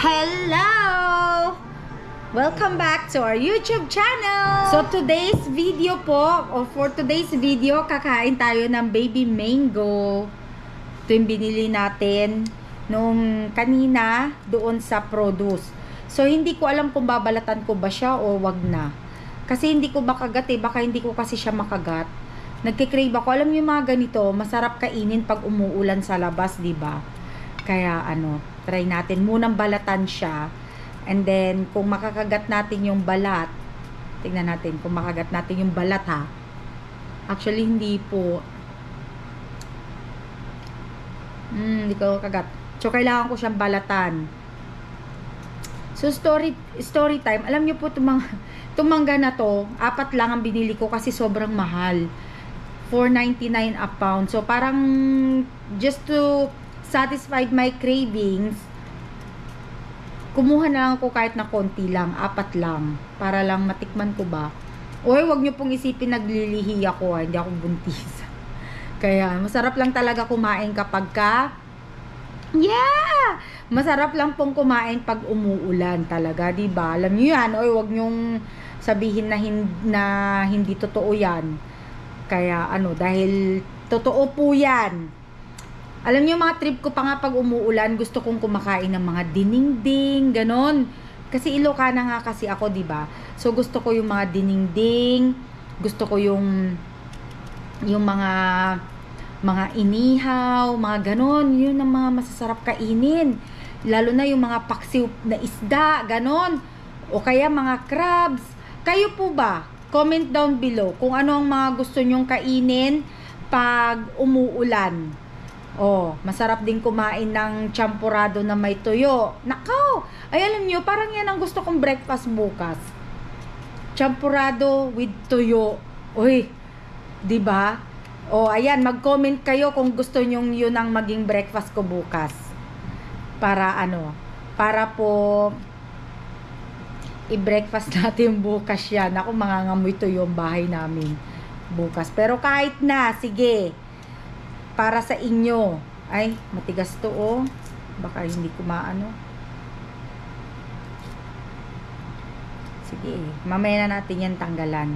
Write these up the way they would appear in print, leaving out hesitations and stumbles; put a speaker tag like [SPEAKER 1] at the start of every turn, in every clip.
[SPEAKER 1] Hello! Welcome back to our YouTube channel! So today's video po, or for today's video, kakain tayo ng baby mango. Ito yung binili natin nung kanina doon sa produce. So hindi ko alam kung babalatan ko ba siya o wag na. Kasi hindi ko makagat eh, baka hindi ko kasi siya makagat. Nagkikrave ako. Alam niyo mga ganito, masarap kainin pag umuulan sa labas, di ba? Kaya try natin munang balatan siya. And then kung makakagat natin yung balat, tingnan natin kung makagat natin yung balat ha. Actually hindi po. Hindi ko kagat. So kailangan ko siyang balatan. So story time. Alam niyo po itong mangga na to, 4 lang ang binili ko kasi sobrang mahal. $4.99 a pound. So parang just to satisfy my cravings, kumuha na lang ako kahit na konti lang, 4 lang, para lang matikman ko ba. Oy, wag niyo pong isipin naglilihi ako, hindi ako buntis. Kaya masarap lang talaga kumain kapag masarap lang pong kumain pag umuulan talaga, 'di ba? Alam niyo 'yan, oy, wag niyong sabihin na hindi totoo 'yan. Kaya dahil totoo po 'yan. Alam niyo mga trip ko pa nga pag umuulan, gusto kong kumakain ng mga dinengding, ganon. Kasi Ilocana nga kasi ako, 'di ba? So gusto ko yung mga dinengding, gusto ko yung mga inihaw, mga ganon. Yun ang mga masasarap kainin. Lalo na yung mga paksiw na isda, ganon. O kaya mga crabs. Kayo po ba? Comment down below kung ano ang mga gusto nyong kainin pag umuulan. Oh, masarap din kumain ng champurado na may tuyo. Nakaw! Ay, alam nyo, parang yan ang gusto kong breakfast bukas. Champurado with tuyo. Uy, 'di ba? Oh, ayan, mag-comment kayo kung gusto nyo yun ang maging breakfast ko bukas. Para po i-breakfast natin bukas yan. Ako, mangangamoy tuyo yung bahay namin bukas. Pero kahit na, sige. Para sa inyo. Ay, matigas to oh. Baka hindi ko maano. Sige, mamaya na natin yan tanggalan.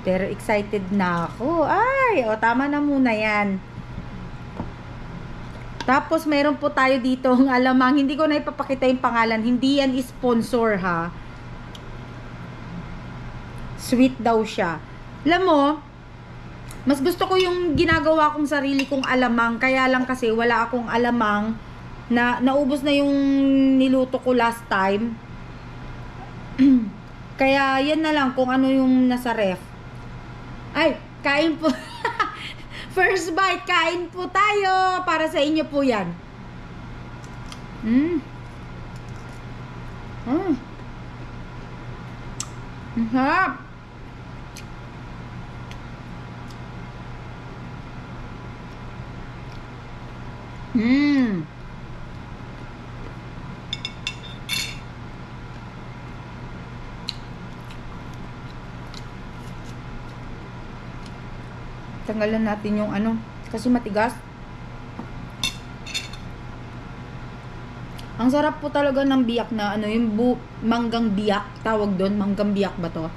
[SPEAKER 1] Pero excited na ako. Ay, tama na muna yan. Tapos meron po tayo dito ang alamang. Hindi ko na ipapakita yung pangalan. Hindi yan sponsor ha. Sweet daw siya. Alam mo, mas gusto ko yung ginagawa kong sarili kong alamang. Kaya lang kasi wala akong alamang na naubos na yung niluto ko last time. Kaya yan na lang kung ano yung nasa ref. Ay, kain po. First bite, kain po tayo. Para sa inyo po yan. Sarap. Tanggalan natin yung kasi matigas. Ang sarap po talaga ng biyak na yung manggang biyak, tawag doon, manggang biyak ba to?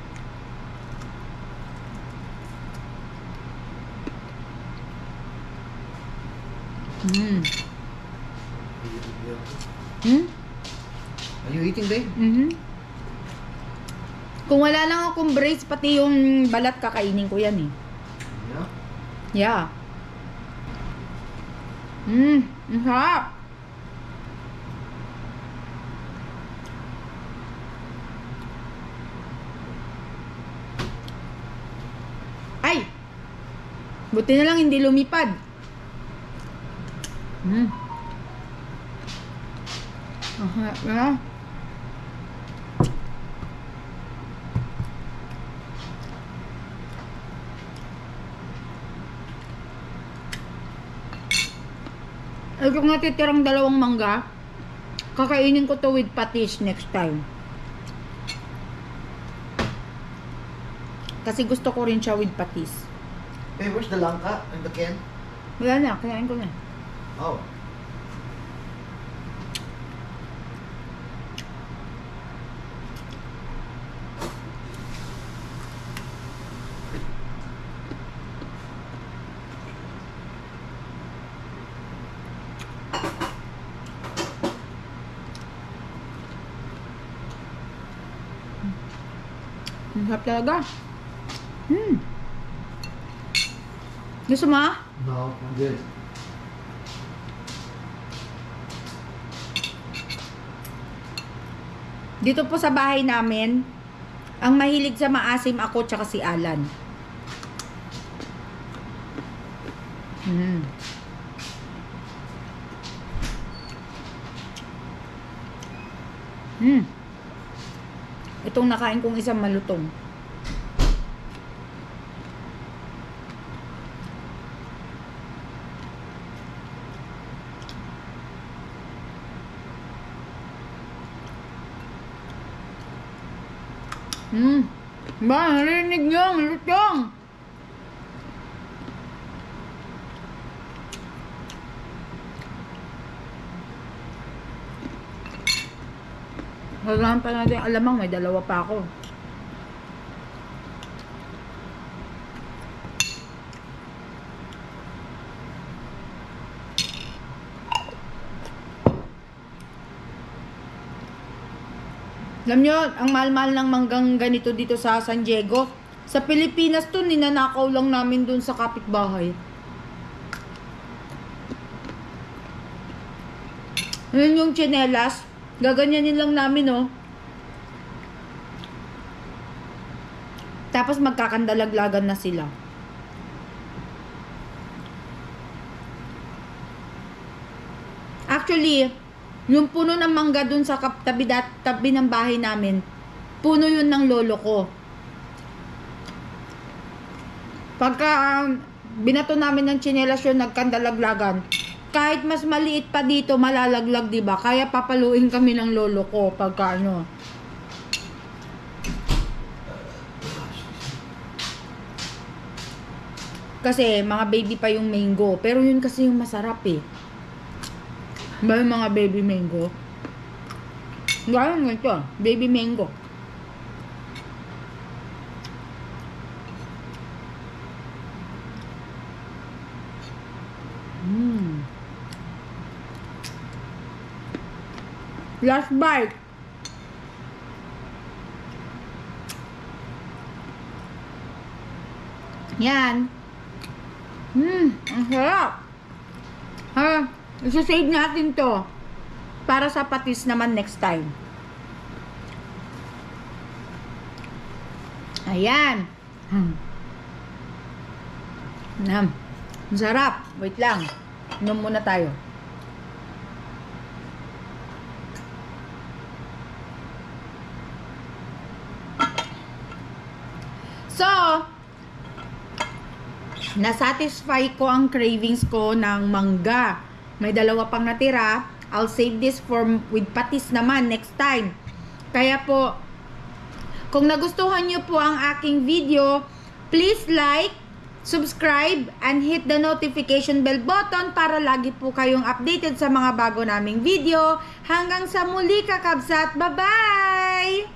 [SPEAKER 2] Are you eating, babe?
[SPEAKER 1] Kung wala lang akong brace, pati yung balat kakainin ko yan eh. Yeah. Ang sarap. Ay! Buti na lang hindi lumipad. Yeah. Yung natitirang 2 mangga, kakainin ko to with patis next time. Kasi gusto ko rin siya with patis.
[SPEAKER 2] Hey, where's the langka and the can?
[SPEAKER 1] Wala na, kinain ko na.
[SPEAKER 2] Oh.
[SPEAKER 1] Masarap talaga. Gusto mo?
[SPEAKER 2] No, I'm good.
[SPEAKER 1] Dito po sa bahay namin, ang mahilig sa maasim ako tsaka si Alan. Itong nakain kong isang malutong. Ba, narinig niyo, malutong. Kailangan pa natin alamang, may dalawa pa ako. Alam nyo, ang mahal-mahal ng manggang ganito dito sa San Diego. Sa Pilipinas to, ninanakaw lang namin dun sa kapitbahay. Yun yung tsinelas. Gaganyanin lang namin, oh. Tapos magkakandalaglagan na sila. Actually, yung puno ng mangga dun sa tabi ng bahay namin, puno yun ng lolo ko. Pagka binato namin ng tsinelas yun, nagkandalaglagan. Kahit mas maliit pa dito, malalaglag, diba? Kaya papaluin kami ng lolo ko pagka ano. Kasi mga baby pa yung mango. Pero yun kasi yung masarap eh. Ba yung mga baby mango? Gano'n nga ito, baby mango. Last bite. Yan. Ang sarap. Ha, isa-save natin to para sa patis naman next time. Ayan. Ang sarap. Wait lang. Inom muna tayo. So, nasatisfy ko ang cravings ko ng mangga. May dalawa pang natira. I'll save this for with patis naman next time. Kaya po, kung nagustuhan nyo po ang aking video, please like, subscribe, and hit the notification bell button para lagi po kayong updated sa mga bago naming video. Hanggang sa muli, kakabsat. Bye-bye!